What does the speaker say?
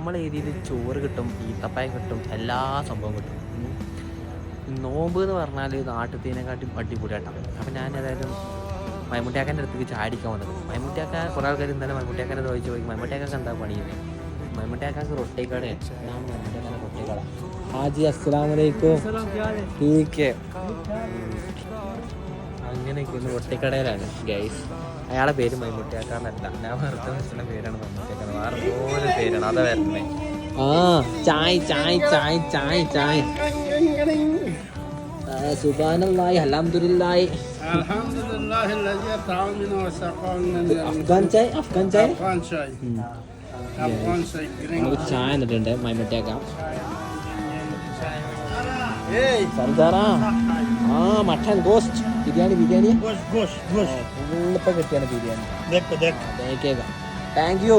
നമ്മളെ ഏരിയയിൽ ചോറ് കിട്ടും, ഈത്തപ്പായം കിട്ടും, എല്ലാ സംഭവം കിട്ടും. നോമ്പ് എന്ന് പറഞ്ഞാൽ നാട്ടിലത്തേനെക്കാട്ടും അടിപൊളിയായിട്ടാണ്. അപ്പം ഞാൻ ഏതായാലും മൈമുട്ടിയാക്കാൻ്റെ അടുത്തേക്ക് ചാടിക്കാൻ വന്നത്. മൈമുട്ടിയാക്ക കുറേ ആൾക്കാർ ഇന്നലെ മൈമുട്ടിയാക്കാനെ ചോദിച്ചു പോയി, മൈമുട്ടിയാക്കാക്ക് എന്താ പണിയുന്നത്? മൈമുട്ടിയാക്കാക്ക് റൊട്ടിക്കടയാണ്. ഞാൻ മൈമുട്ടിയാക്കാൻ്റെ റൊട്ടിക്കട. ഹാജി അസ്സലാമലൈക്കും. ടീക്ക് അങ്ങനെയൊക്കെയാണ് റൊട്ടിക്കടയിലാണ് ഗൈസ്. അയാളെ പേര് മൈമുട്ടിയാക്കാന്നല്ല, ഞാൻ വെറുതെ വെച്ചുള്ള പേരാണ് മൈമുട്ടിയാക്കാന്ന്. വേറെ പോലെ പേരാണ്, അതാ വരുന്നത്. ആ ചായ് ചായ് ചായ് ചായ് ചായ് സുബ്ഹാനല്ലാഹി അൽഹംദുലില്ലാഹി. അഫ്ഗാൻ ചായ്, അഫ്ഗാൻ ചായ്, നമുക്ക് ചായ എന്നിട്ടുണ്ട് മൈമുട്ടിയാക്ക. സൽദാറാ ആ മട്ടൻ ഗോസ്റ്റ് ബിരിയാണി, ബിരിയാണി ഫുള്ളിപ്പം കിട്ടിയാണ് ബിരിയാണി. Thank U.